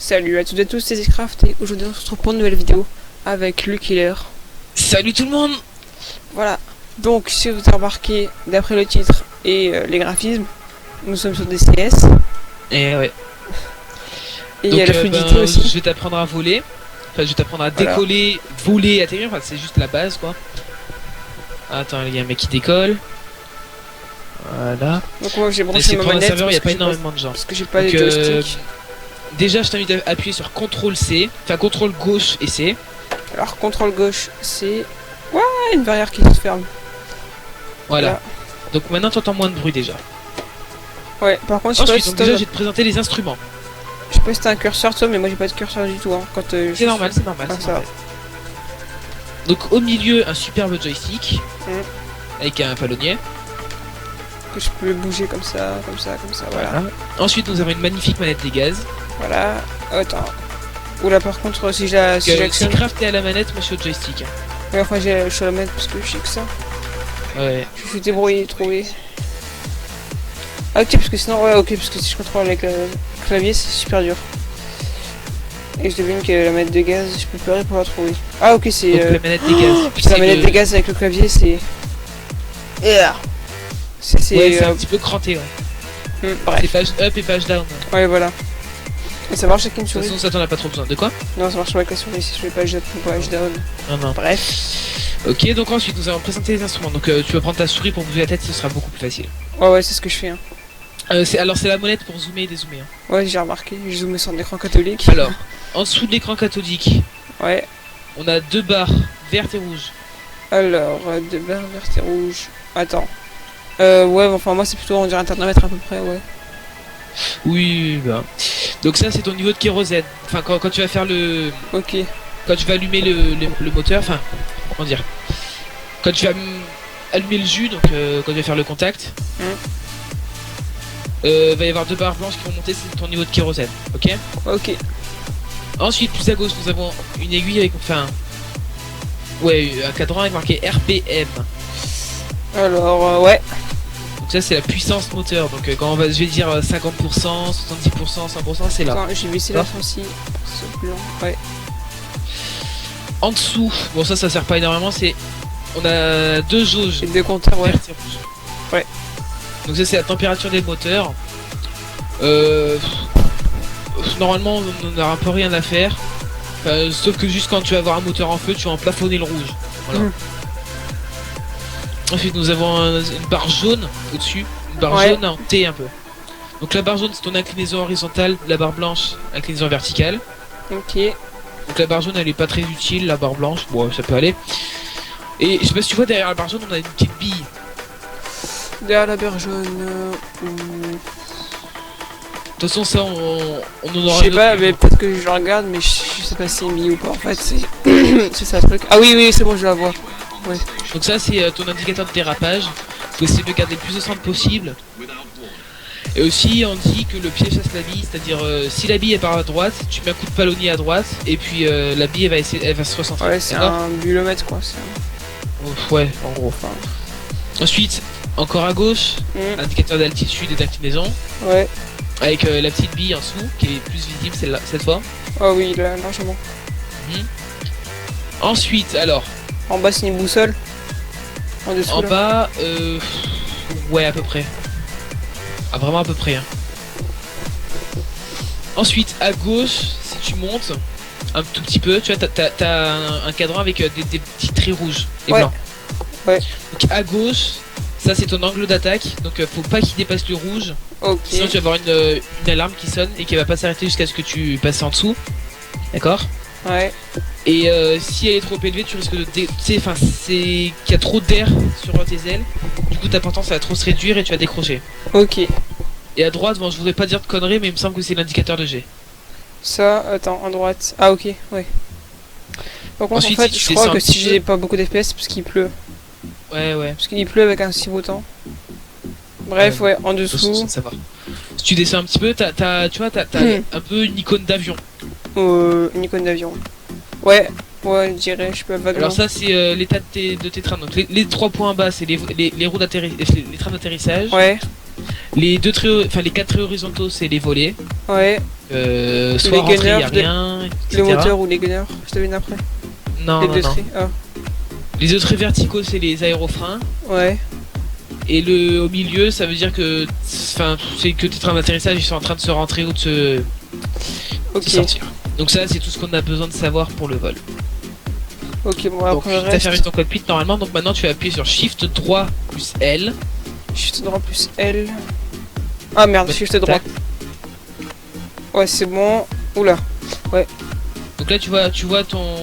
Salut à toutes et à tous, c'est Zcraft et aujourd'hui on se retrouve pour une nouvelle vidéo avec Luke Killer. Salut tout le monde. Voilà, donc si vous avez remarqué, d'après le titre et les graphismes, nous sommes sur des CS. Et ouais. Et il y a la fluidité aussi. Je vais t'apprendre à voler. Enfin, je vais t'apprendre à décoller, voler, atterrir. Enfin, c'est juste la base quoi. Attends, il y a un mec qui décolle. Voilà. Donc moi j'ai C'est branché ma pour un manette serveur, il n'y a pas j'ai énormément de gens. parce que j'ai pas de Donc, joystick. Déjà, je t'invite à appuyer sur CTRL C, enfin CTRL gauche et C. Alors contrôle gauche, c'est... Ouais, une barrière qui se ferme. Voilà. Donc maintenant, tu entends moins de bruit déjà. Ouais, par contre, je sais Ensuite, pas donc, si déjà, je vais te présenter les instruments. je sais pas si t'as un curseur toi, mais moi j'ai pas de curseur du tout. Hein, quand C'est normal, c'est normal. Ah, c'est ça normal. Donc au milieu, un superbe joystick avec un palonnier. que je peux bouger comme ça, voilà. Ensuite, nous avons une magnifique manette des gaz. Voilà. Attends. Oula, par contre, si j'actionne... Zcraft est à la manette, moi je suis au joystick. Ouais, enfin, je suis à la manette parce que je sais que ça. Ouais. Je suis débrouillé, trouvé. Ah, ok, parce que sinon, ouais, ok, parce que si je contrôle avec le clavier, c'est super dur. Et je devine que la manette de gaz, je peux pleurer pour la trouver. Ah, ok, c'est. Donc la manette des gaz. Putain, la manette de gaz avec le clavier, c'est. Yeah. C'est un petit peu cranté, ouais. Bref. C'est page up et page down. Ouais, voilà. Et ça marche avec une De toute souris? façon, ça t'en a pas trop besoin. De quoi? Non, ça marche avec la souris si je fais page up ou page down. Non. Bref. Ok, donc ensuite, nous allons présenter les instruments. Donc tu vas prendre ta souris pour bouger la tête, ce sera beaucoup plus facile. Ouais, c'est ce que je fais. Hein. Alors, c'est la molette pour zoomer et dézoomer. Hein. Ouais, j'ai remarqué. J'ai zoomé sur l'écran catholique. Alors, en dessous de l'écran cathodique, Ouais. on a deux barres vertes et rouges. Alors, deux barres vertes et rouges. Attends. Ouais, enfin, moi, c'est plutôt, on dirait un thermomètre à peu près, ouais. Oui, bah. Donc ça, c'est ton niveau de kérosène. Enfin, quand tu vas faire le... Ok. Quand tu vas allumer le moteur, enfin, comment dire, quand tu vas allumer le jus, donc quand tu vas faire le contact, va y avoir deux barres blanches qui vont monter, c'est ton niveau de kérosène, ok? Ok. Ensuite, plus à gauche, nous avons une aiguille avec, enfin, ouais, un cadran avec marqué RPM. Alors, ouais. Donc ça, c'est la puissance moteur. Donc quand je vais dire 50%, 70%, 100%, c'est là. Attends, j'ai baissé la aussi. Ce blanc. Ouais. En dessous, bon ça sert pas énormément, c'est... On a deux jauges. J'ai deux compteurs, ouais. Vert et rouge. Ouais. Donc ça c'est la température des moteurs. Normalement on n'aura un peu rien à faire. Sauf que juste quand tu vas avoir un moteur en feu, tu vas en plafonner le rouge. Voilà. Ensuite nous avons une barre jaune au-dessus. Une barre jaune en T un peu. Donc la barre jaune c'est ton inclinaison horizontale, la barre blanche inclinaison verticale. Ok. Donc la barre jaune elle est pas très utile, la barre blanche, bon ça peut aller. Et je sais pas si tu vois derrière la barre jaune on a une petite bille. Derrière la barre jaune. De toute façon ça on en aura. Je sais pas, mais peut-être que je regarde, mais je sais pas si c'est mis ou pas. En fait, c'est c'est ça le truc. Ah oui, c'est bon, je la vois. Ouais. Donc ça c'est ton indicateur de dérapage. Faut essayer de garder le plus de centre possible. Et aussi on dit que le pied chasse la bille, c'est-à-dire si la bille est par à droite, tu mets un coup de palonnier à droite et puis la bille elle va se recentrer. Ouais, c'est un bulomètre quoi. Ouais, en gros. Enfin... Ensuite, encore à gauche, indicateur d'altitude et d'inclinaison. Ouais. Avec la petite bille en dessous qui est plus visible celle-là, cette fois. Oh oui, là, largement. Ensuite, alors. En bas c'est une boussole. En dessous. En bas, ouais à peu près. Ah vraiment à peu près. Hein. Ensuite, à gauche, si tu montes un tout petit peu, tu vois, t'as un cadran avec des petits traits rouges et blancs. Ouais. Donc à gauche, ça c'est ton angle d'attaque, donc faut pas qu'il dépasse le rouge. Ok. Sinon tu vas avoir une alarme qui sonne et qui va pas s'arrêter jusqu'à ce que tu passes en dessous. D'accord? Ouais. Et si elle est trop élevée, tu risques de... Tu sais, enfin, c'est qu'il y a trop d'air sur tes ailes. Du coup ta portance va trop se réduire et tu vas décrocher. Ok. Et à droite, bon je voudrais pas dire de conneries, mais il me semble que c'est l'indicateur de G. Ça, attends, à droite. Ah ok, ouais. Par contre, ensuite, en fait, si je crois que si j'ai pas beaucoup d'FPS, c'est parce qu'il pleut. Ouais. Parce qu'il pleut avec un si beau temps. Bref, ouais, en dessous. Ça va. Si tu descends un petit peu, tu vois, t'as un peu une icône d'avion. Une icône d'avion. Ouais, je dirais, je peux vaguement. Alors ça, c'est l'état de tes trains. Donc les 3 points bas, c'est les roues les trains d'atterrissage. Ouais. Les deux traits, enfin les quatre traits horizontaux, c'est les volets. Ouais. Soit rentré, gunners, y a rien, etc. Le moteur ou les gunners, je devine après. Non, Les non, deux non. traits. Ah. Les deux traits verticaux, c'est les aérofreins. Ouais. Et le au milieu, ça veut dire que, enfin, c'est que tes trains d'atterrissage, ils sont en train de se rentrer ou de se Ok. sortir. Donc ça, c'est tout ce qu'on a besoin de savoir pour le vol. Ok, bon, Donc après le t'as reste. fermé ton cockpit normalement, donc maintenant tu vas appuyer sur Shift droit plus L. Shift droit plus L. Ah merde, Ouais, shift droit. tac. Ouais, c'est bon. Oula. Donc là tu vois ton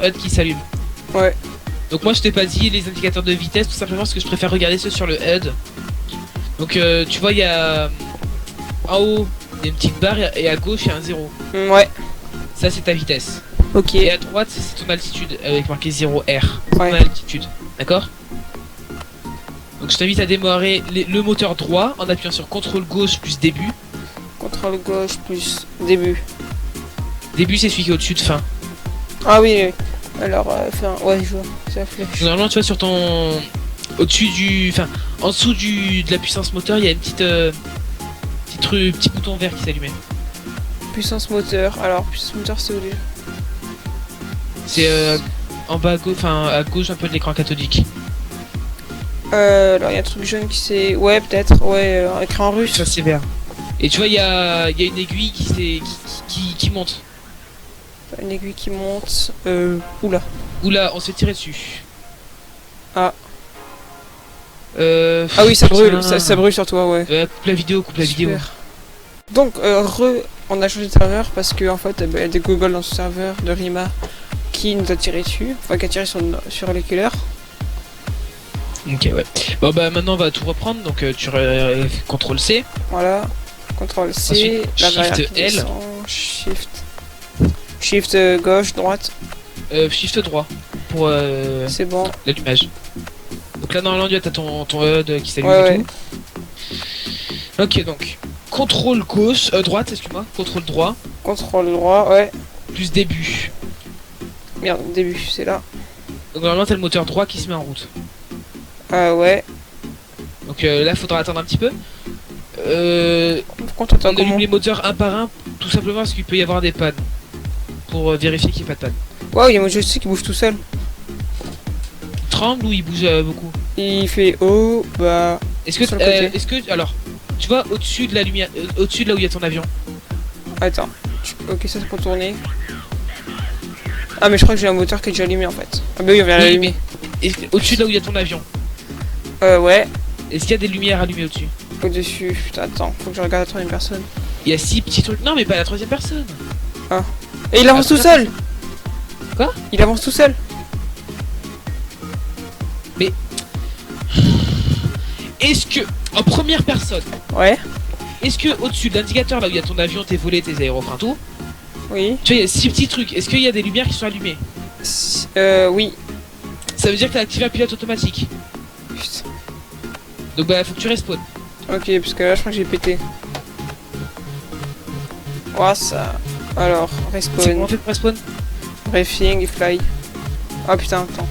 HUD qui s'allume. Ouais. Donc moi je t'ai pas dit les indicateurs de vitesse tout simplement parce que je préfère regarder ceux sur le HUD. Donc tu vois il y a en haut il y a une petite barre et à gauche il y a un 0. Ouais. Ça c'est ta vitesse. Ok. Et à droite c'est ton altitude avec marqué 0R. Ton Ouais. altitude. D'accord? Donc je t'invite à démarrer le moteur droit en appuyant sur CTRL gauche plus début. Contrôle gauche plus début. Début c'est celui qui est au-dessus de fin. Ah oui, oui. Alors, enfin, ouais, je vois. C'est la flèche. Normalement tu vois sur ton au-dessus du, enfin en dessous de la puissance moteur il y a une petite petit bouton vert qui s'allumait. Puissance moteur. Alors, puissance moteur, c'est où déjà? C'est en bas à gauche, enfin à gauche un peu de l'écran cathodique. Alors, il y a un truc jaune qui s'est. Ouais, peut-être. Ouais, écran russe. Ça c'est vert. Et tu vois il y a une aiguille qui monte. Une aiguille qui monte. Oula. Oula on s'est tiré dessus. Ah. Ah oui, ça brûle. putain. Ça brûle sur toi, ouais. Coupe la vidéo, coupe la vidéo. Super. Donc, on a changé de serveur parce que en fait, il y a des googles dans ce serveur de Rima qui nous a tiré dessus, enfin qui a tiré sur les killers. Ok ouais. Bon bah maintenant on va tout reprendre donc tu CTRL C. Voilà. CTRL C, Ensuite, la barrière Shift qui L. descend, Shift gauche, droite, Shift droit pour c'est bon. l'allumage. Donc là normalement tu as ton HUD qui s'allume Ouais, et tout. Ok donc contrôle gauche, droite excuse-moi, contrôle droit, Contrôle droit, ouais. plus début. Merde, début, c'est là. Donc normalement t'as le moteur droit qui se met en route. Ouais. Donc là faudra attendre un petit peu. Par contre, attends, On allume comment? les moteurs un par un, tout simplement parce qu'il peut y avoir des pannes. Pour vérifier qu'il n'y ait pas de panne. Waouh, il y a mon joystick qui bouge tout seul. Il tremble ou il bouge beaucoup? Il fait haut, bas. Est-ce que, Sur le côté. alors, tu vois au-dessus de la lumière, au-dessus de là où il y a ton avion. Attends. Ok, ça c'est pour tourner. Ah, mais je crois que j'ai un moteur qui est déjà allumé en fait. Ah, bah oui, on vient Oui, l'allumer. mais au-dessus de là où il y a ton avion. Ouais. Est-ce qu'il y a des lumières allumées au-dessus? Au-dessus. Putain, attends, faut que je regarde la troisième personne. Il y a 6 petits trucs. Non, mais pas la troisième personne. Et il avance tout seul! Quoi? Il avance tout seul! Est-ce que, en première personne, Ouais. est-ce que au-dessus de l'indicateur là où il y a ton avion, tes volets, tes aérofreins, tout, Oui. tu vois, il y a 6 petits trucs. Est-ce qu'il y a des lumières qui sont allumées? Oui. Ça veut dire que t'as activé un pilote automatique. Putain. Donc bah, faut que tu respawns. Ok, parce que là, je crois que j'ai pété. Ouah, ça. Alors, C'est comment on respawn, fait pour respawn? briefing et fly. Ah putain, attends.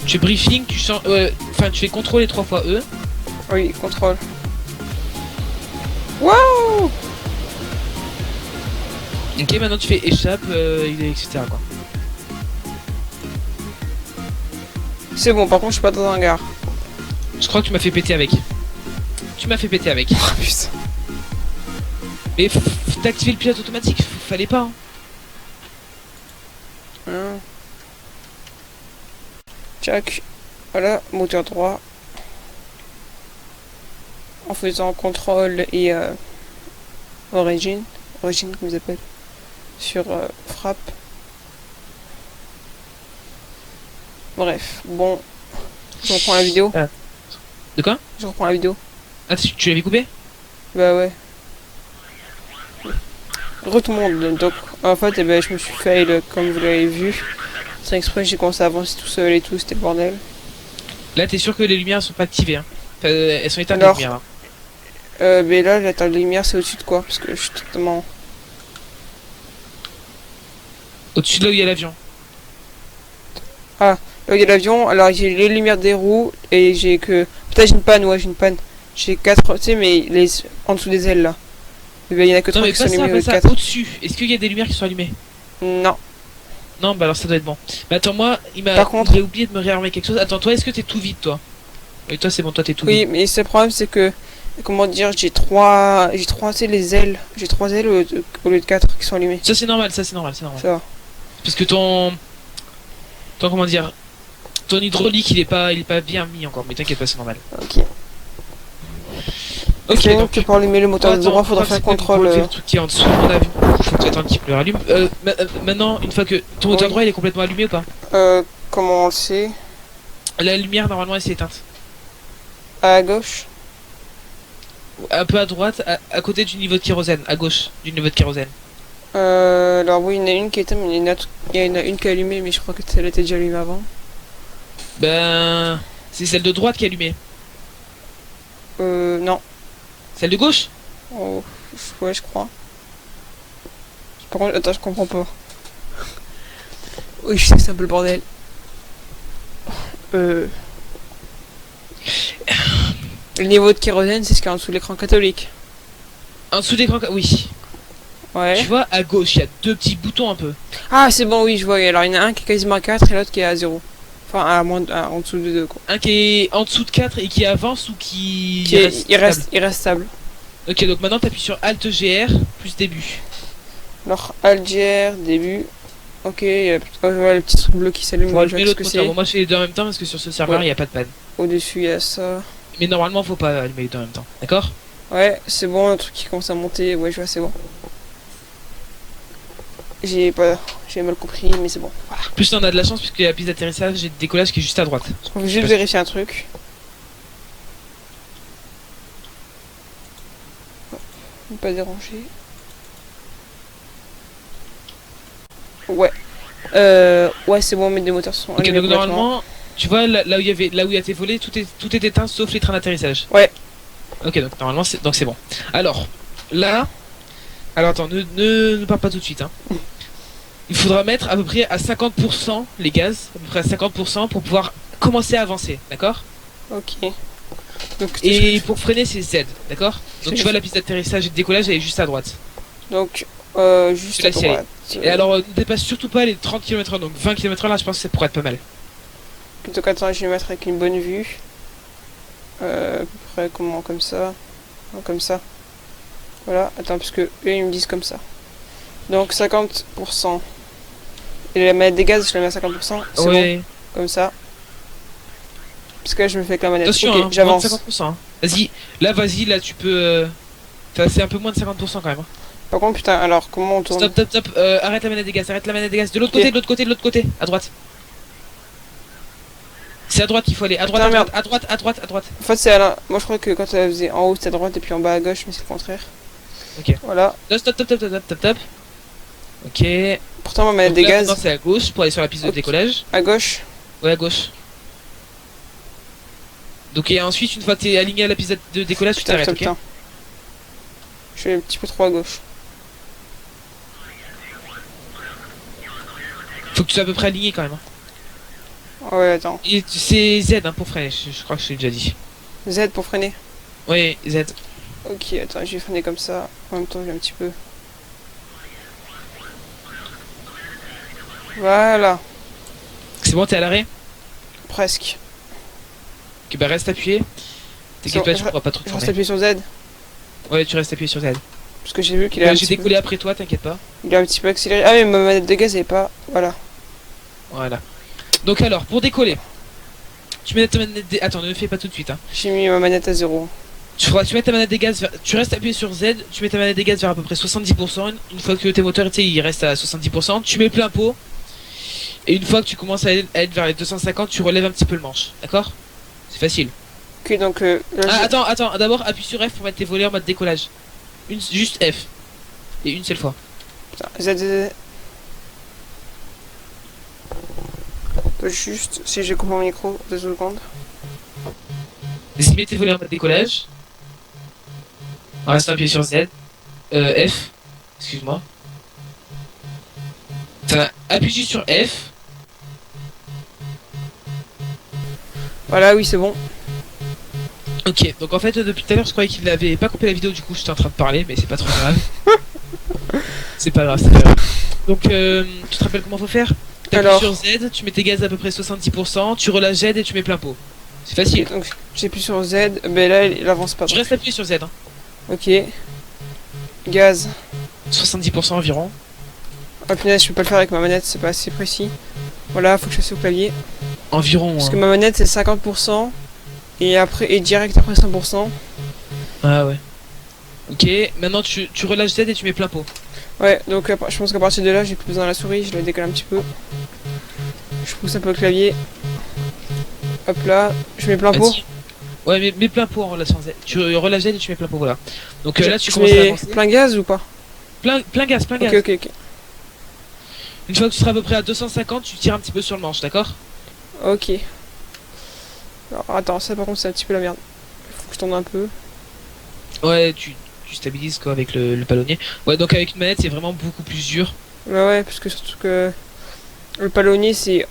Tu briefing, tu changes, enfin tu fais contrôle et 3 fois E. Oui, contrôle. Waouh! Ok, maintenant tu fais échappe, etc. quoi. C'est bon, par contre, je suis pas dans un gare. Je crois que tu m'as fait péter avec. Tu m'as fait péter avec. Ah putain. Mais t'as activé le pilote automatique, fallait pas. Hein. Hein. Tchac. Voilà, moteur droit. En faisant contrôle et origine. Origine, comme ils appellent. Sur frappe. Bref, bon. Je reprends la vidéo. De quoi? Je reprends la vidéo. Ah, tu l'avais coupé? Bah ouais. Tout le monde. Donc, en fait, eh ben, je me suis fail comme vous l'avez vu. Sans exprès, j'ai commencé à avancer tout seul et tout, c'était le bordel. Là, t'es sûr que les lumières sont pas activées, hein? Enfin, elles sont éteintes Alors, les lumières. Hein. Mais là, la table de lumière, c'est au-dessus de quoi? Parce que je suis totalement. Au-dessus de là où il y a l'avion. Là où il y a l'avion, alors j'ai les lumières des roues et j'ai que. Peut-être j'ai une panne, ouais, j'ai une panne. J'ai 4, tu sais, mais les en dessous des ailes là. Eh ben, il y en a que Non 3 mais qui sont pas ça, allumés pas au ça. 4. Au-dessus. Est-ce qu'il y a des lumières qui sont allumées? Non. Non, bah alors ça doit être bon. Mais attends, moi, Par contre- il a oublié de me réarmer quelque chose. Attends, toi, est-ce que t'es tout vide, toi? Oui, toi, c'est bon, toi, t'es tout Oui, vide. mais ce problème c'est que, comment dire, j'ai 3, tu sais, les ailes. J'ai 3 ailes au lieu de 4 qui sont allumées. Ça, c'est normal, ça, c'est normal, c'est normal. Ça va. Parce que comment dire, ton hydraulique, il est pas bien mis encore. Mais t'inquiète pas, c'est normal. Ok. Ok, Sinon, donc. que pour allumer le moteur de Attends, droit, faudra je crois faire que c'était pour contrôle. lever le truc qui est en dessous, on a vu. Faut que tu attendes qu'il le rallume. Maintenant, une fois que ton moteur Oui. droit il est complètement allumé ou pas? Comment on le sait? La lumière normalement elle s'est éteinte. À gauche? Un peu à droite, à côté du niveau de kérosène, à gauche du niveau de kérosène. Alors oui, il y en a une qui est éteinte, mais il y en a une qui est allumée, mais je crois que celle était déjà allumée avant. Ben, c'est celle de droite qui est allumée. Non. Celle de gauche? Oh, ouais, je crois. Par contre, attends, je comprends pas. Oui, je sais que c'est un peu le bordel. Le niveau de kérosène, c'est ce qu'il y a en dessous de l'écran catholique. En dessous de l'écran, oui. Ouais. Tu vois, à gauche, il y a deux petits boutons un peu. Ah, c'est bon, oui, je vois. Alors, il y en a un qui est quasiment à 4 et l'autre qui est à 0. Enfin, en dessous de 2, quoi. Un qui est en dessous de 4 et qui avance ou qui Il reste stable. Ok, donc maintenant t'appuies sur Alt GR plus début. Alors, Alger, début. Ok, il y a le petit truc bleu qui s'allume. Pour Je vois allumer ce l'autre que moteur. c'est. Bon, moi je fais les deux en même temps parce que sur ce serveur il Ouais. n'y a pas de panne. Au-dessus, il y a ça. Mais normalement faut pas allumer les deux en même temps. D'accord? Ouais, c'est bon, le truc qui commence à monter. Ouais, je vois, c'est bon. J'ai mal compris, mais c'est bon. Voilà. En plus on a de la chance puisque la piste d'atterrissage et de décollage qui est juste à droite. On va juste vérifier un truc. Ne pas déranger. Ouais. Ouais, c'est bon, mes deux moteurs sont Ok, allumés donc complètement. normalement, tu vois là où il y a été volé, tout est éteint sauf les trains d'atterrissage. Ouais. Ok, donc normalement c'est bon. Alors là, attends, ne pars pas tout de suite. Hein. Il faudra mettre à peu près à 50% les gaz, à peu près à 50% pour pouvoir commencer à avancer, d'accord? Ok. Donc, Et pour freiner c'est Z, d'accord? Donc C'est tu vois la piste d'atterrissage et de décollage elle est juste à droite. donc juste Je à la série. droite. Et alors ne dépasse surtout pas les 30 km/h, donc 20 km/h là je pense que ça pourrait être pas mal. Donc attends, je vais mettre avec une bonne vue. À peu près comment, comme ça. Non, comme ça. Voilà, attends, parce que eux ils me disent comme ça. Donc 50%. Et la manette des gaz, je la mets à 50%. C'est bon, comme ça. Parce que là, je me fais avec la manette. Attention, Ok, hein, moins de j'avance. 50%. Hein. Vas-y, là tu peux... Enfin, c'est un peu moins de 50% quand même. Hein. Par contre, putain, alors comment on tourne? Stop. Arrête la manette des gaz, arrête la manette des gaz. De l'autre Ok. côté, de l'autre côté, à droite. C'est à droite qu'il faut aller, à droite, Putain, à droite. En fait, c'est à la... Moi, je crois que quand elle faisait en haut, c'était à droite et puis en bas à gauche, mais c'est le contraire. Ok. Voilà. Non, stop. Ok. Pourtant, ma manette Donc des là, gaz, maintenant, c'est à gauche pour aller sur la piste de Ok. décollage. à gauche. Ouais, à gauche. Donc et ensuite, une fois que t'es aligné à la piste de décollage, tu t'arrêtes, ok? Putain. Je suis un petit peu trop à gauche. Faut que tu sois à peu près aligné quand même. Hein. Ouais, attends. Et c'est Z hein, pour freiner, je crois que je l'ai déjà dit. Z pour freiner. Ouais, Z. Ok, attends, je vais freiner comme ça. En même temps, j'ai un petit peu. Voilà, C'est bon, t'es à l'arrêt? presque. Ok, bah reste appuyé. T'inquiète pas, tu pourras pas trop Je reste tourner. appuyé sur Z. Ouais, tu restes appuyé sur Z. Parce que j'ai vu qu'il a Ouais, un j'ai petit peu... décollé après toi, t'inquiète pas. Il a un petit peu accéléré. Ah, mais ma manette de gaz, elle est pas... Voilà. Voilà. Donc alors, pour décoller, tu mets ta manette des... Attends, ne le fais pas tout de suite. Hein. J'ai mis ma manette à 0. Tu mets ta manette des gaz, tu restes appuyé sur Z, tu mets ta manette des gaz vers à peu près 70%. Une fois que tes moteurs, tu sais, ils restent à 70%, tu mets plein pot. Et une fois que tu commences à être vers les 250, tu relèves un petit peu le manche. D'accord? C'est facile. Ok, donc... là, Ah, attends, d'abord appuie sur F pour mettre tes volets en mode décollage. Juste F. Et une seule fois. Putain, Z. Attends, juste, si j'ai coupé mon micro, 2 secondes. Vas-y, mets tes volets en mode décollage. En restant appuyé sur Z. F. Excuse-moi. Enfin, appuie juste sur F. Voilà, oui, c'est bon. Ok, donc en fait, depuis tout à l'heure, je croyais qu'il n'avait pas coupé la vidéo, du coup, j'étais en train de parler, mais c'est pas trop grave. C'est pas grave, c'est pas grave. Donc, tu te rappelles comment faut faire? T'appuies Alors. sur Z, tu mets tes gaz à peu près 70%, tu relâches Z et tu mets plein pot. C'est facile. Donc j'appuie sur Z, mais là il avance pas. Je reste appuyé sur Z, hein. Ok. Gaz. 70% environ. Oh punaise, je peux pas le faire avec ma manette, c'est pas assez précis. Voilà, faut que je fasse au clavier. Environ. Parce que Hein. ma manette c'est 50%. Et après, et direct après 100%. Ah ouais. Ok, maintenant tu relâches Z et tu mets plein pot. Ouais, donc je pense qu'à partir de là, j'ai plus besoin de la souris, je la décale un petit peu. Je pousse un peu le clavier. Hop là, je mets plein pot. Vas-y. Ouais, mais mets plein pot en relâchant Z. Tu relâches Z et tu mets plein pot, voilà. Donc là, tu Je commences à mets avancer. plein gaz ou pas? Plein gaz, plein gaz. Ok, ok, ok. Une fois que tu seras à peu près à 250, tu tires un petit peu sur le manche, d'accord? Ok. Alors attends, ça par contre c'est un petit peu la merde. Faut que je tourne un peu. Ouais, tu stabilises quoi avec le palonnier. Ouais, donc avec une manette, c'est vraiment beaucoup plus dur. Ouais, parce que surtout que le palonnier c'est...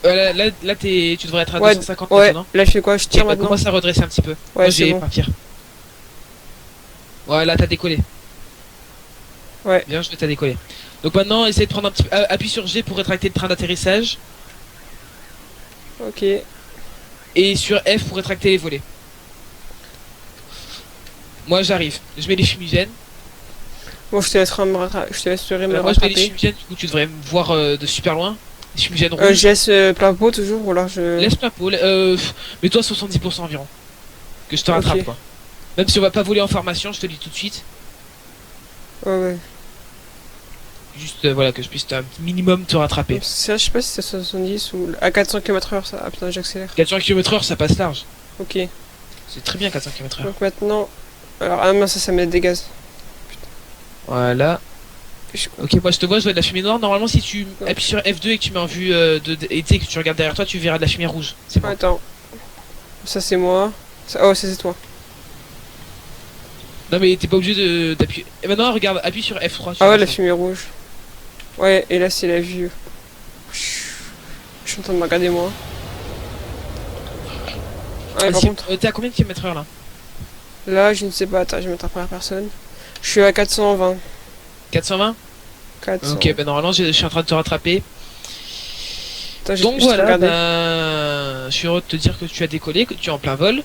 Là tu devrais être à Ouais, 250 ouais, maintenant. là je fais quoi? Je Et tire bah, maintenant? commence à redresser un petit peu. Ouais, Moi, je c'est vais bon. partir. Ouais, là t'as décollé. Ouais. Bien, je vais t'as décollé. Donc maintenant, essaye de prendre un petit peu. Appuie sur G pour rétracter le train d'atterrissage. Ok. Et sur F pour rétracter les volets. Moi j'arrive. Je mets les fumigènes. Bon, je te laisserai me rattraper. Je te laisserai me Moi je mets les rattraper. fumigènes, du coup tu devrais me voir de super loin. Les fumigènes rouges. Je laisse plein pot toujours ou alors je... Laisse plein pot. Mets-toi 70% environ. Que je te rattrape Ok. quoi. Même si on va pas voler en formation, je te le dis tout de suite. Ouais, ouais. Juste voilà que je puisse un minimum te rattraper. Ça, je sais pas si c'est 70 ou... À 400 km/h ça... Ah putain, j'accélère. 400 km/h ça passe large. Ok. C'est très bien 400 km/h. Donc maintenant... Alors, ah mince, ça met des gaz. Voilà. Je- Ok, moi je te vois, je vois de la fumée noire. Normalement, si tu appuies sur F2 et que tu mets en vue et tu sais que tu regardes derrière toi, tu verras de la fumée rouge. C'est bon. Attends. Ça c'est moi. Oh, ça c'est toi. Non, mais t'es pas obligé d'appuyer. Et maintenant, regarde, appuie sur F3. Ah ouais, la fumée rouge. Ouais, et là c'est la vue. Je suis en train de me regarder moi. Ouais, par contre, T'es à combien de km/h là? là je ne sais pas. Attends, je vais mettre en première personne. Je suis à 420. 420? 400. Ok, bah normalement, je suis en train de te rattraper. Attends, je Donc vais juste voilà, regarder. je suis heureux de te dire que tu as décollé, que tu es en plein vol.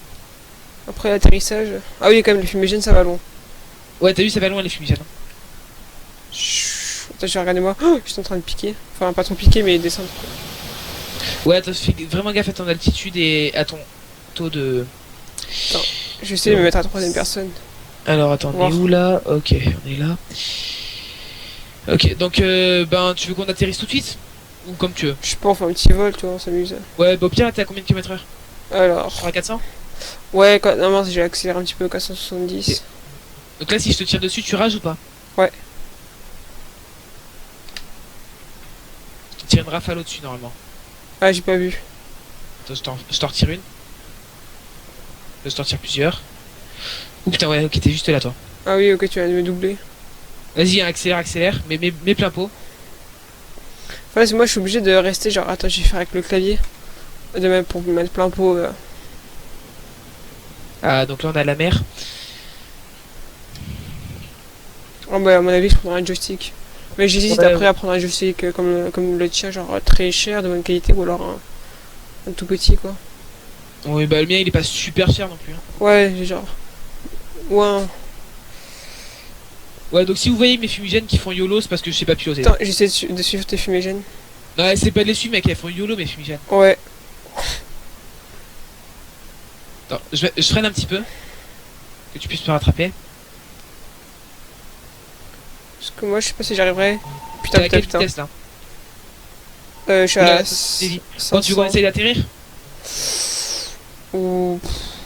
Après l'atterrissage. Ah oui, quand même, les fumigènes ça va loin. Ouais, t'as vu, ça va loin les fumigènes. Chut. Attends, je vais regarder moi. Oh, je suis en train de piquer. Enfin, pas trop piquer, mais descendre. Ouais, t'as fait vraiment gaffe à ton altitude et à ton taux de. Je vais essayer de me mettre à troisième personne. Alors attends, on Voir. est où là? Ok, on est là. Ok, donc ben tu veux qu'on atterrisse tout de suite? Ou comme tu veux? Je sais pas, on fait un petit vol, tu vois, on s'amuse. Ouais, bah au pire, t'es à combien de km/h? Alors. Sur à 400? Ouais, non, mince, j'ai accéléré un petit peu, 470. Ok. Donc là, si je te tire dessus, tu rages ou pas? Ouais. Je te tire une rafale au-dessus normalement. Ah, j'ai pas vu. Attends, je t'en retire une. Je t'en retire plusieurs. Ouh putain, ouais, ok, t'es juste là toi. Ah oui, ok, tu viens de me doubler. Vas-y, accélère, mais mets plein pot. Ouais, c'est moi, je suis obligé de rester, genre, attends, je vais faire avec le clavier. De même pour me mettre plein pot. Ah, donc là on a la mer. Oh, bah, à mon avis, je prendrai un joystick. Mais j'hésite Ouais, après à prendre un joystick comme le tien, genre très cher, de bonne qualité, ou alors un tout petit, quoi. Oui, bah le mien il est pas super cher non plus. Hein. Ouais, genre. Ouais. Ouais, donc si vous voyez mes fumigènes qui font YOLO, c'est parce que je sais pas piloter. Attends, j'essaie de suivre tes fumigènes. Non, c'est pas de les suivre, mec, elles font YOLO mes fumigènes. Ouais. Attends, je freine un petit peu. Que tu puisses me rattraper. Parce que moi, je sais pas si j'arriverai. T'es Putain, à quelle putain. vitesse là? Je suis Là, à c'est vite. Quand 500. tu vas essayer d'atterrir? Ou...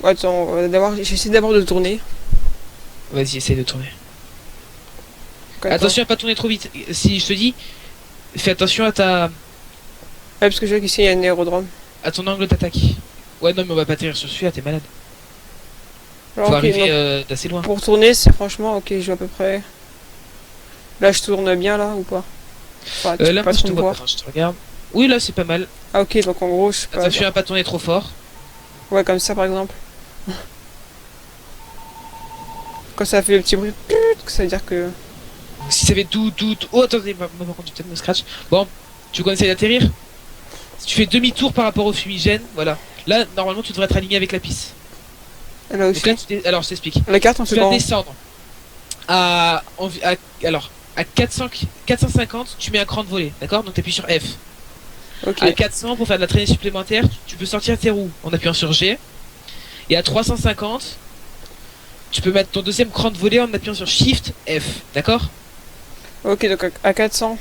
Attends, j'essaie d'abord de tourner. Vas-y, essaye de tourner. Quand même Attention à pas tourner trop vite. Si je te dis, fais attention à pas. Ouais, parce que je vois qu'ici, il y a un aérodrome. à ton angle d'attaque. Ouais, non, mais on va pas atterrir sur celui-là, t'es malade. Alors, Faut ok, arriver donc, d'assez loin. pour tourner, c'est franchement, ok, je vois à peu près. Là, je tourne bien, là, ou pas? Enfin, tu peux Là, pas moi, je trop te me vois. voir. Attends, je te regarde. Oui, là, c'est pas mal. Ah, ok, donc en gros, je sais pas. Attention à pas tourner trop fort. Ouais, comme ça, par exemple. Quand ça fait le petit bruit, ça veut dire que... Si ça fait tout. Oh, attendez, moi par contre, j'ai peut-être me scratch. Bon, tu connaissais d'atterrir. Si tu fais demi-tour par rapport au fumigène, voilà. Là, normalement, tu devrais être aligné avec la piste. Là Donc là, aussi. alors, je t'explique. La carte, on Tu fait vas comment? descendre alors, à 450, tu mets un cran de volée, d'accord? Donc t'appuies sur F. Ok. À 400, pour faire de la traînée supplémentaire, tu peux sortir tes roues en appuyant sur G. Et à 350, tu peux mettre ton deuxième cran de volée en appuyant sur Shift F, d'accord? Ok, donc à 400.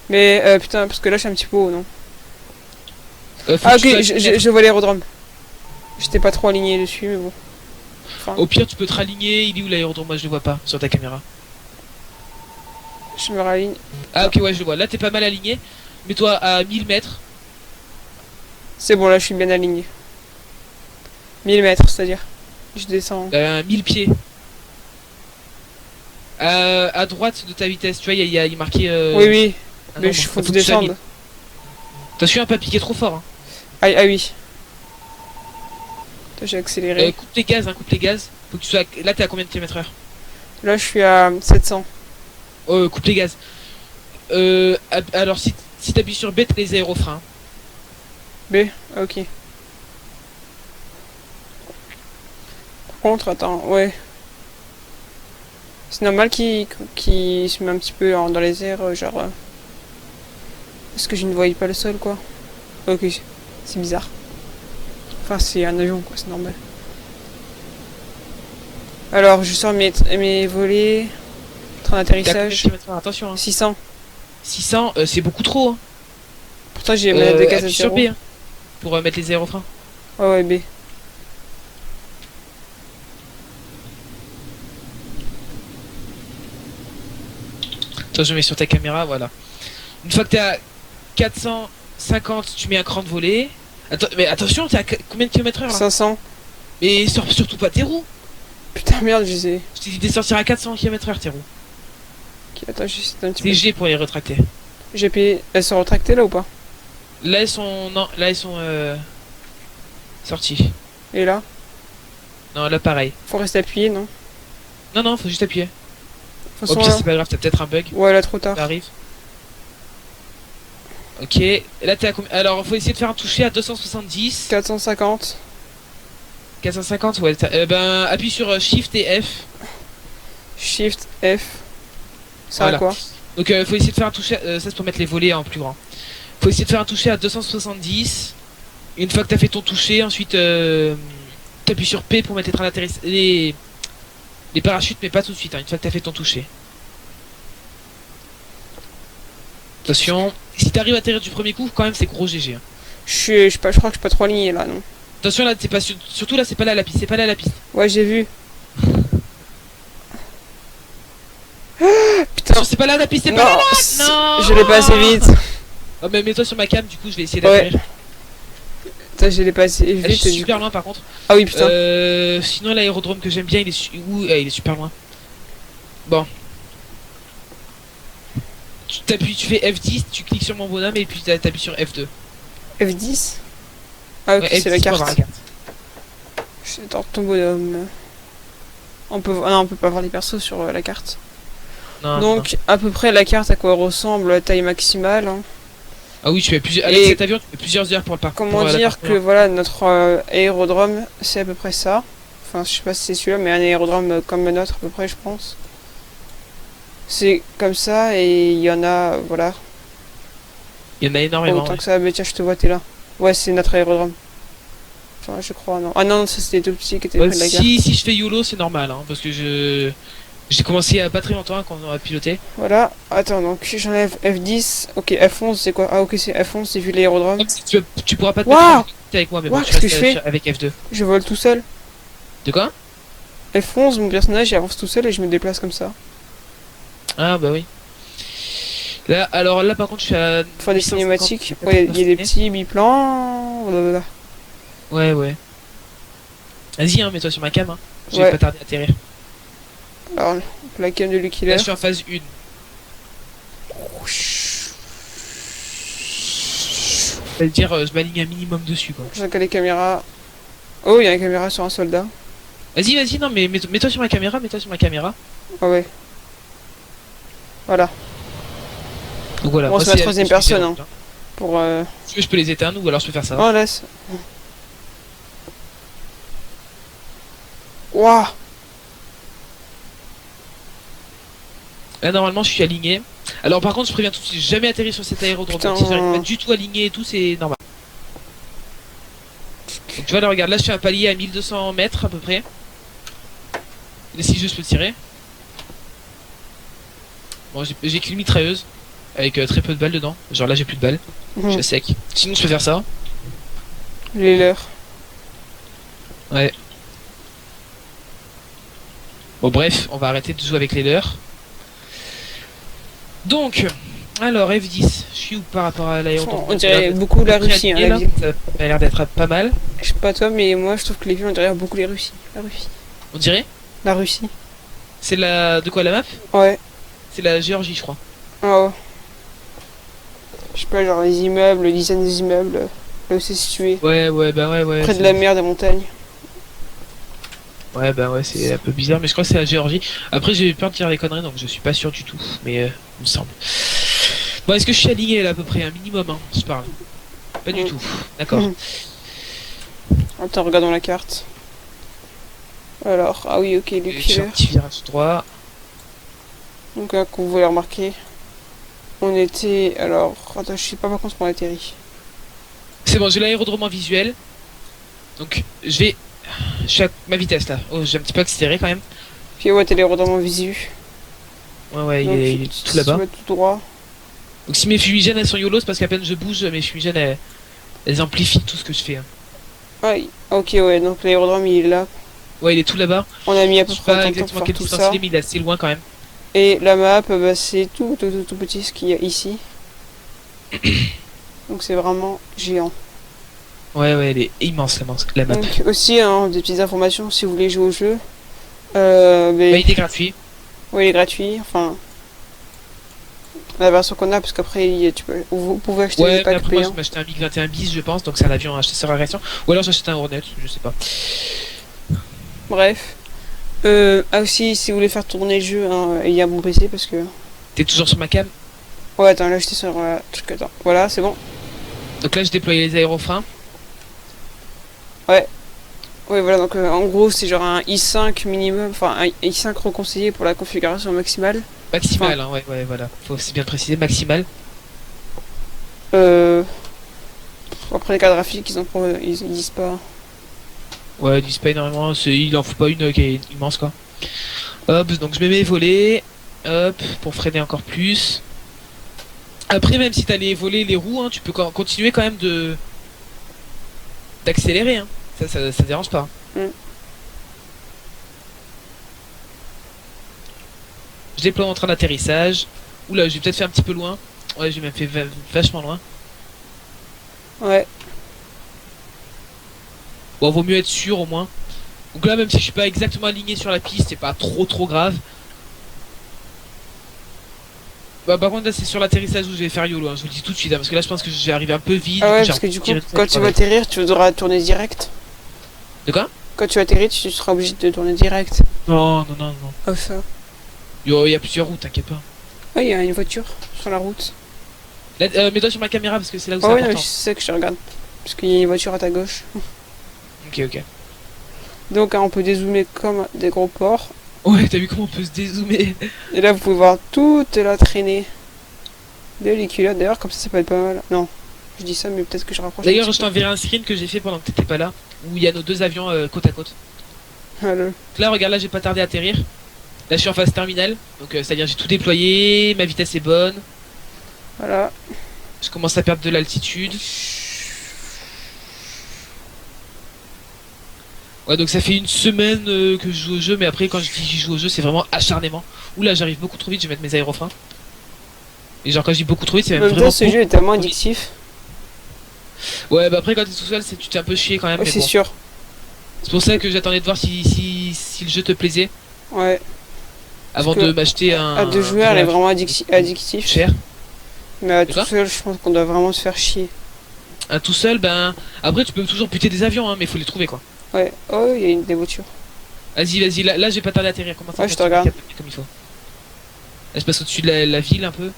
Mais putain, parce que là je suis un petit peu haut, non? Faut Ah que tu ok, sois- je vois l'aérodrome. J'étais pas trop aligné dessus, mais bon. Enfin, Au pire, tu peux te raligner. Il est où l'aérodrome? Moi, je le vois pas sur ta caméra. je me raligne. Ah, ok, ouais, je le vois. Là, t'es pas mal aligné. Mets-toi à 1000 mètres. C'est bon, là je suis bien aligné. 1000 mètres, c'est-à-dire. Je descends. 1000 pieds. À droite de ta vitesse, tu vois, il y a marqué. Oui, oui, un mais nombre. il faut que je que tu sois à 1000. descende. Attention à pas piquer trop fort. Hein. Ah, ah oui. Attends, j'ai accéléré. Coupe les gaz, hein, coupe les gaz. Faut que tu sois. Là, t'es à combien de kilomètres heure? Là je suis à 700. Coupe les gaz. Alors, si t'appuies sur B, t'as les aérofreins. B, ok. Par contre, attends, ouais. C'est normal qu'il se met un petit peu dans les airs, genre... Parce que je ne voyais pas le sol, quoi. Ok, c'est bizarre. Enfin, c'est un avion, quoi, c'est normal. Alors, je sors mes volets. Train T'es à combien de d'atterrissage. kilomètres heure? Attention. Hein. 600. 600, c'est beaucoup trop. Hein. Pourtant, j'ai manette de gaz à Appuie sur 0. B hein, pour mettre les aérofreins. Ouais, ouais, B. Attends, je mets sur ta caméra, voilà. Une fois que t'es à 450, tu mets un cran de volée. Attends, mais attention, t'es à combien de kilomètres heure là? 500. Mais sors surtout pas tes roues. Putain, merde, je sais. Je t'ai dit de sortir à 400 km heure tes roues. Ok, attends, juste un petit C'est peu. G pour les retracter. J'ai payé. Elles sont retractées là ou pas? Là elles sont... Non, là elles sont sorties. Et là? Non, là pareil. Faut rester appuyé, non? Non, faut juste appuyer. De toute Au façon, pire là... c'est pas grave, t'as peut-être un bug. Ouais, là, trop tard. Ça arrive. Ok, là t'es à combien? Alors faut essayer de faire un toucher à 270. 450. 450, ouais. Ben appuie sur Shift et F. Shift F. Ça Voilà. a quoi? Donc faut essayer de faire un toucher, ça c'est pour mettre les volets en plus grand. Faut essayer de faire un toucher à 270. Une fois que t'as fait ton toucher, ensuite t'appuies sur P pour mettre les trains d'atterrissage, les parachutes, mais pas tout de suite, hein, une fois que t'as fait ton toucher. Attention, si t'arrives à atterrir du premier coup, quand même c'est gros GG. Hein. Je crois que je suis pas trop aligné là, non? Attention là, t'es pas surtout là, c'est pas là la piste, c'est pas là la piste. Ouais, j'ai vu. Putain. Attention, c'est pas là la piste, c'est Non, pas là. Non. je l'ai pas assez vite. Oh, mais mets-toi sur ma cam, du coup je vais essayer d'atterrir. Putain, je l'ai pas assez Elle est vite. Du super coup. loin par contre. Ah oui, putain. Sinon l'aérodrome que j'aime bien, il est il est super loin. Bon. Tu t'appuies, tu fais F10, tu cliques sur mon bonhomme et puis t'appuies sur F2. F10. Ah ok, Ouais, c'est la F10 pour avoir carte. la carte. Je dans ton bonhomme. On peut... Ah non, on peut pas voir les persos sur la carte. Non, Donc, non. à peu près la carte à quoi ressemble, taille maximale. Hein. Ah oui, tu fais plusieurs. Et Avec cet avion, tu fais plusieurs heures pour le parcours. Comment dire que voilà, notre aérodrome, c'est à peu près ça. Enfin, je sais pas si c'est celui-là, mais un aérodrome comme le nôtre, à peu près, je pense. C'est comme ça, et il y en a, voilà. Il y en a Pas énormément. autant Ouais. que ça, mais tiens, je te vois, t'es là. Ouais, c'est notre aérodrome. Enfin, je crois, non. Ah non, ça c'était tout petit qui était Ouais, près de la gare. si je fais YOLO, c'est normal, hein, parce que j'ai commencé à pas très longtemps hein, quand on a piloté. Voilà, attends, donc j'enlève F10. Ok, F11, c'est quoi? Ah, ok, c'est F11, c'est vu l'aérodrome. Comme si tu pourras pas te Waouh mettre en contact avec moi, mais bon, Waouh, tu qu'est-ce que restes je fais avec F2. Je vole tout seul. De quoi? F11, mon personnage, il avance tout seul et je me déplace comme ça. Ah bah oui. Là, alors là par contre, je suis à. Pour faire des 850, cinématiques. Ouais, il y a des petits biplans. Blablabla. Ouais. Vas-y, hein, mets-toi sur ma cam. Hein. Je vais Ouais. pas tarder à atterrir. Alors, la cam de Lucky Là, Lair. je suis en phase 1. Ça veut dire, je m'aligne un minimum dessus, quoi. Je regarde les caméras. Oh, il y a une caméra sur un soldat. Vas-y, vas-y, non, mais mets-toi sur ma caméra, mets-toi sur ma caméra. Ah ouais. Voilà. Donc voilà. Bon, moi, c'est la troisième personne, différent, hein. Pour Si tu veux, je peux les éteindre ou alors je peux faire ça. Oh, laisse. Waouh. Là, normalement, je suis aligné. Alors, par contre, je préviens tout de suite, j'ai jamais atterri sur cet aérodrome. Putain. Donc, si j'arrive pas du tout aligné et tout, c'est normal. Donc, tu vois, là, regarde, là, je fais un palier à 1200 mètres à peu près. Et si je peux tirer. Bon, j'ai qu'une mitrailleuse. Avec très peu de balles dedans. Genre là, j'ai plus de balles. Je suis sec. Sinon, je peux faire ça. Les leurs. Ouais. Bon, bref, on va arrêter de jouer avec les leurs. Donc, alors F10, je suis où par rapport à l'aérodrome? On dirait beaucoup la Russie, hein, la ville. Ça a l'air d'être pas mal. Je sais pas toi, mais moi je trouve que les villes on dirait beaucoup les Russies. La Russie. On dirait? La Russie. C'est la... De quoi la map? Ouais. C'est la Géorgie, je crois. Oh. Je sais pas, genre les immeubles, les dizaines des immeubles, là où c'est situé. Ouais, bah ouais. Près de la mer, des montagnes. Ouais, bah ouais, c'est un peu bizarre, mais je crois que c'est la Géorgie. Après, j'ai peur de dire des conneries, donc je suis pas sûr du tout. Mais il me semble. Bon, est-ce que je suis aligné là à peu près? Un minimum, hein, je parle. Pas du tout. D'accord. Attends, regardons la carte. Alors, ah oui, ok, les Je fais un pieds. petit virage droit. Donc là, qu'on voulait remarquer. On était. Alors, attends, je sais pas par contre qu'on a atterri. C'est bon, j'ai l'aérodrome en visuel. Donc, je suis à ma vitesse là. Oh, j'ai un petit peu accéléré quand même. Puis ouais, t'es les redondants visu. Ouais, Donc, il est tout là-bas. tu vas tout droit. Donc, si mes fumigènes elles sont YOLO, c'est parce qu'à peine je bouge, mes fumigènes elles amplifient tout ce que je fais. Hein. Ah, ok, ouais, donc l'aérodrome il est là. Ouais, il est tout là-bas. On a mis à Je peu sais près pas autant de temps exactement pour quelle faire tout distance ça. il est, mais il est assez loin quand même. Et la map, bah, c'est tout petit ce qu'il y a ici. Donc c'est vraiment géant. Ouais, elle est immense la map. Donc aussi, hein, des petites informations si vous voulez jouer au jeu. Bah, il est gratuit. Oui, il est gratuit. Enfin, la version qu'on a, parce qu'après, vous pouvez acheter Ouais, des mais packs après moi je payants. vais m'acheter un MiG-21 bis, je pense, donc c'est un avion à acheter sur agression. Ou alors j'achète un Hornet, je sais pas. Bref. Ah aussi, si vous voulez faire tourner le jeu, hein, il y a mon PC parce que. T'es toujours sur ma cam. Ouais, attends, là j'étais sur truc. Attends, voilà, c'est bon. Donc là je déployé les aérofreins. Ouais, voilà, donc en gros, c'est genre un i5 minimum, enfin un i5 reconseillé pour la configuration maximale. Maximal, hein, ouais, voilà. Faut aussi bien préciser, maximal. Après les cartes graphiques, ils disent pas. Ouais, ils disent pas énormément, il en faut pas une qui est immense quoi. Hop, donc je mets mes volets. Hop, pour freiner encore plus. Après, même si t'as les volets, les roues, hein, tu peux continuer quand même d'accélérer. Hein. Ça dérange pas. Je déploie en train d'atterrissage. Oula, j'ai peut-être fait un petit peu loin. Ouais, j'ai même fait vachement loin. Ouais. Bon, vaut mieux être sûr au moins. Donc là, même si je suis pas exactement aligné sur la piste, c'est pas trop grave. Bah, par contre, là, c'est sur l'atterrissage où je vais faire YOLO, hein, je vous le dis tout de suite, hein, parce que là, je pense que je vais arriver un peu vite. Ah ouais, parce que du coup, quand tu vas atterrir, tu devras tourner direct. De quoi? Quand tu atterris, tu seras obligé de tourner direct. Non. Ah, ça. Il y a plusieurs routes, t'inquiète pas. Ah, il y a une voiture sur la route. Là, mets-toi sur ma caméra parce que c'est là où c'est Ah ouais, non, important. je sais que je te regarde. Parce qu'il y a une voiture à ta gauche. Ok. Donc, hein, on peut dézoomer comme des gros porcs. Ouais, t'as vu comment on peut se dézoomer? Et là, vous pouvez voir toute la traînée de l'éculotte. D'ailleurs, comme ça peut être pas mal. Non, je dis ça, mais peut-être que je rapproche. D'ailleurs, je t'enverrai un screen que j'ai fait pendant que t'étais pas là, où il y a nos deux avions côte à côte. Alors. Donc là, regarde, là, j'ai pas tardé à atterrir. Là, je suis en phase terminale, donc c'est-à-dire j'ai tout déployé, ma vitesse est bonne. Voilà. Je commence à perdre de l'altitude. Ouais, donc ça fait une semaine que je joue au jeu, mais après, quand je dis je joue au jeu, c'est vraiment acharnement. Oula, j'arrive beaucoup trop vite, je vais mettre mes aérofreins. Et genre, quand je dis beaucoup trop vite, c'est En même même vraiment. temps, ce jeu est tellement addictif. Ouais, bah après, quand t'es tout seul, tu t'es un peu chié quand même. Ouais, mais c'est bon. sûr. C'est pour ça que j'attendais de voir si le jeu te plaisait Ouais. avant que de m'acheter un. À deux joueurs, elle est vraiment addictif. cher. Mais à De tout quoi seul, je pense qu'on doit vraiment se faire chier. Un tout seul, ben. Après, tu peux toujours buter des avions, hein, mais faut les trouver quoi. Ouais. Oh, il y a des voitures. Vas-y, vas-y, là j'ai pas tarder à atterrir. Comment ça Ouais, je te regarde. comme il faut. Là, je passe au-dessus de la ville un peu.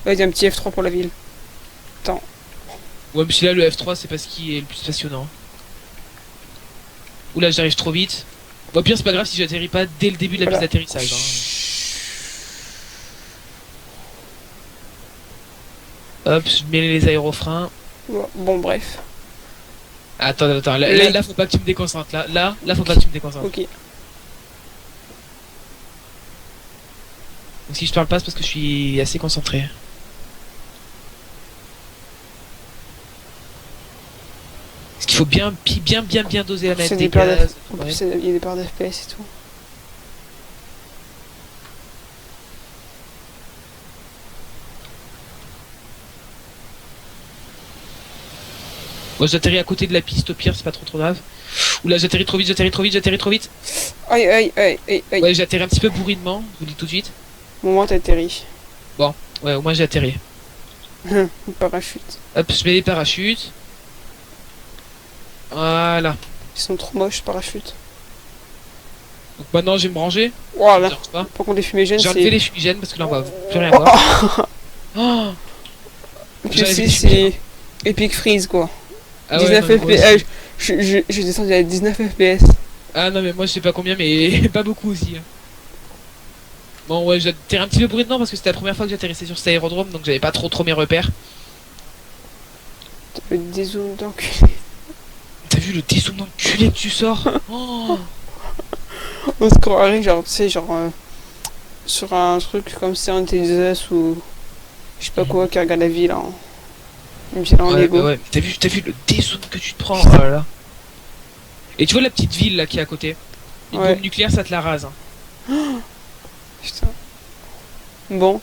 Ouais, il y a un petit F3 pour la ville. Ouais, mais si là, le F3, c'est pas ce qui est le plus passionnant. Oula, j'arrive trop vite. Bon, au pire, c'est pas grave si j'atterris pas dès le début de la Voilà. piste d'atterrissage. Hop, je mets les aérofreins. Bon, bref. Attends, là, Les- là, faut pas que tu me déconcentres. Là, faut pas que tu me déconcentres. Ok. Donc, si je parle pas, c'est parce que je suis assez concentré. Parce qu'il faut bien doser la C'est manette des des paires gaz. En Ouais. plus, il y a des paires d'FPS et tout. Moi, j'atterris à côté de la piste, au pire, c'est pas trop grave. Oula, j'atterris trop vite. Aïe, aïe, aïe, aïe, aïe. Ouais, j'atterris un petit peu bourrinement, je vous le dis tout de suite. Moment, t'as atterri. Ouais, au moins j'ai atterri. Parachute. Hop, je mets les parachutes. Voilà. Ils sont trop moches, parachute. Donc maintenant, je vais me ranger. Voilà. Ça dérange pas. Pour qu'on des fumigènes, J'ai enlevé c'est... les fumigènes parce que là, on va plus rien voir. Oh Tu J'enlève sais, les c'est... Epic Freeze, quoi. Ah ouais, 19 non, mais moi FPS. aussi. J'ai descendu à 19 FPS. Ah non, mais moi, je sais pas combien, mais pas beaucoup aussi. Hein. Bon, ouais, j'atterris un petit peu bourrinement parce que c'était la première fois que j'atterrissais sur cet aérodrome, donc j'avais pas trop mes repères. T'as des zooms d'enculé. T'as vu le dézoom d'enculé que tu sors? Oh On se croirait, genre, tu sais, genre... sur un truc comme si on était des as ou... Je sais pas quoi, qui regarde la ville en... Une ville en ouais, Lego. bah ouais, t'as vu le dézoom que tu te prends? Oh là là. Et tu vois la petite ville là qui est à côté? Une Ouais. bombe nucléaire, ça te la rase. Hein. Putain. Bon.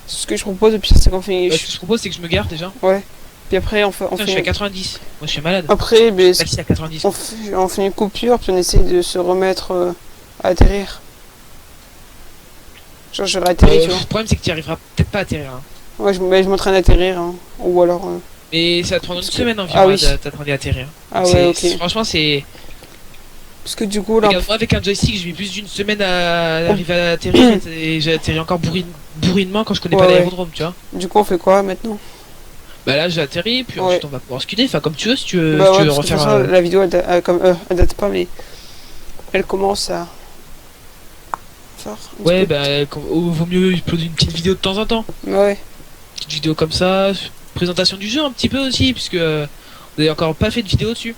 Ce que je propose, au pire, c'est qu'on fait... Ce que je propose, c'est que je me gare déjà. Ouais. Puis après, on Putain, je suis à 90. Moi, je suis malade. Après, mais Taxi à 90. on fait une coupure, puis on essaie de se remettre à atterrir. Genre, j'aurais atterri, tu vois. Le problème, c'est que tu arriveras peut-être pas à atterrir. Hein. Ouais, je m'entraîne à atterrir, hein. Ou alors... Mais ça va te prendre une Parce que- semaine environ Ah oui. t'attendre à atterrir. Ah C'est- ouais, ok. Franchement, c'est. Parce que du coup, là... Regarde, moi, avec un joystick, j'ai mis plus d'une semaine à arriver à atterrir. Et j'ai atterri encore bourrinement quand je connais Ouais, pas ouais. l'aérodrome, tu vois. Du coup, on fait quoi, maintenant? Bah là, j'ai atterri, puis Ouais. ensuite, on va pouvoir scuder. Enfin, comme tu veux, si tu veux, Bah si ouais, tu veux parce que de toute refaire. façon, la vidéo, elle date pas, mais... Elle commence à... Faire un Ouais, petit peu. bah, vaut mieux uploader une petite vidéo de temps en temps. Ouais. Petite vidéo comme ça, présentation du jeu un petit peu aussi, puisque vous avez encore pas fait de vidéo dessus.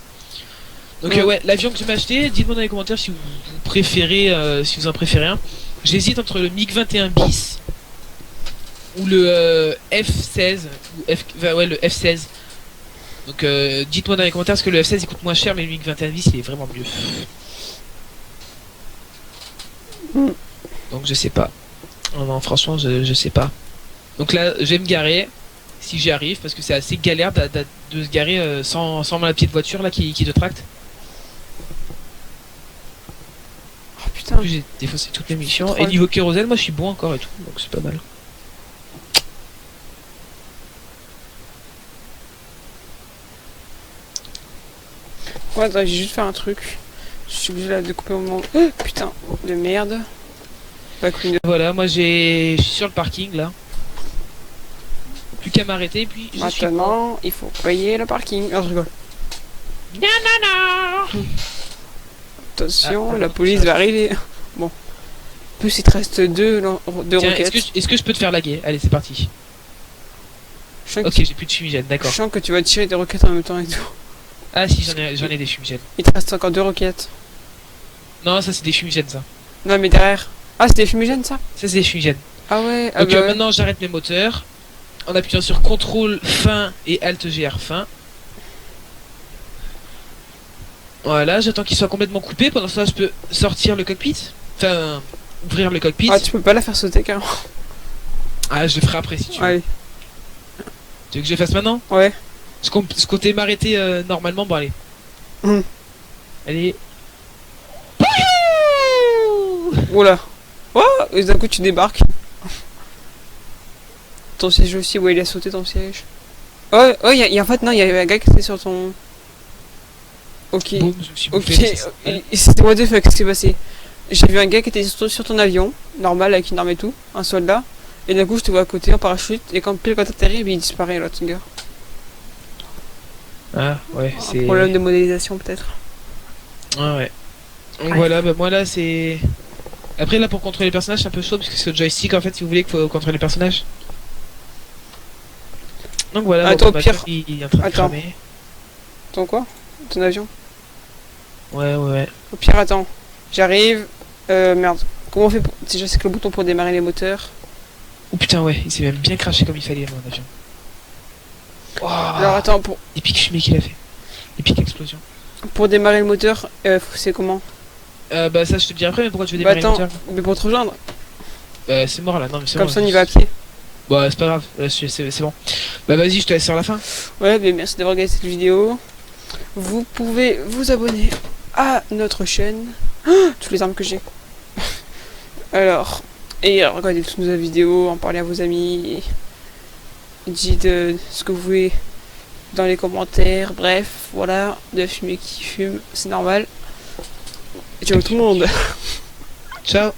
Donc Ouais. ouais, l'avion que je vais m'acheter, dites-moi dans les commentaires si vous préférez, si vous en préférez un. J'hésite entre le MiG-21 bis ou le F-16 ou ouais, le F-16. Donc dites-moi dans les commentaires parce que le F-16 il coûte moins cher, mais le MiG-21 bis il est vraiment mieux. Mm. Donc je sais pas. Non, non, franchement je sais pas. Donc là je vais me garer si j'y arrive parce que c'est assez galère de se garer sans la petite voiture là qui te tracte. Oh putain. En plus j'ai défaussé toutes mes missions. Trop Et niveau kérosène moi je suis bon encore et tout, donc c'est pas mal. Ouais, attends, j'ai juste fait un truc. Je suis obligé là de couper au moment... Oh, putain, de merde. Bah, couille de... Voilà, moi je suis sur le parking là. Plus qu'à m'arrêter, puis je suis. Maintenant, il faut payer le parking. Ah, je rigole. Non, non, non. Attention, Ah, la pardon, police ça- va arriver. Bon. En plus, il te reste deux Tiens, roquettes. est-ce que je peux te faire laguer? Allez, c'est parti. Je sens, Ok, que, j'ai plus de fumigène, je d'accord. sens que tu vas tirer des roquettes en même temps et tout. Ah si, j'en ai des fumigènes. Il te reste encore deux roquettes. Non, ça c'est des fumigènes ça. Non, mais derrière. Ah, c'est des fumigènes, ça? Ça c'est des fumigènes. Ah ouais, ah Donc bah ouais. maintenant j'arrête mes moteurs. En appuyant sur CTRL fin et Alt GR fin. Voilà, j'attends qu'il soit complètement coupé. Pendant ce temps, je peux sortir le cockpit. Enfin, ouvrir le cockpit. Ah, tu peux pas la faire sauter, carrément. Ah, je le ferai après si tu veux. Allez. Tu veux que je le fasse maintenant? Ouais. Je comptais m'arrêter normalement. Bon, allez. Hmm. Allez. Oula. Oh, et d'un coup, tu débarques. Ton siège aussi, ouais, il a sauté ton siège. Ouais, ouais, en fait, non, il y avait un gars qui était sur ton... Ok. Boum, je me suis Ok. bouffé. le Et c'était what the fuck, ce qui s'est passé. J'ai vu un gars qui était sur ton avion, normal, avec une arme et tout, un soldat. Et d'un coup, je te vois à côté en parachute. Et quand pile quand t'atterris, il disparaît l'autre gars. Ah, ouais, Un c'est. problème de modélisation peut-être. Ah, ouais. Donc voilà, bah moi là, c'est. Après, là, pour contrôler les personnages, c'est un peu chaud parce que c'est au joystick en fait, si vous voulez, qu'il faut contrôler les personnages. Donc voilà, Attends, bon, bah, Pierre. il est en train de Attends. cramer. Ton quoi? Ton avion? Ouais, ouais, ouais. Au pire, attends. J'arrive. Merde. Comment on fait pour... Déjà, c'est que le bouton pour démarrer les moteurs. Oh putain, ouais, il s'est même bien craché comme il fallait, mon avion. Alors attends, Épique fumée qu'il a fait. Épique explosion. pour démarrer le moteur, c'est comment? Bah ça je te le dirai après, mais pourquoi tu veux Bah démarrer le attends, moteur? mais pour te rejoindre. Bah c'est mort là, non mais c'est Comme bon. ça, on y va à pied. Bah c'est pas grave, là, c'est bon. Bah vas-y, je te laisse sur la fin. Ouais, mais merci d'avoir regardé cette vidéo. Vous pouvez vous abonner à notre chaîne. Toutes les armes que j'ai. Alors, et regardez toutes nos vidéos, en parler à vos amis. Dites ce que vous voulez dans les commentaires. Bref, voilà, de fumer qui fume, c'est normal. Et ciao tout le monde. Ciao.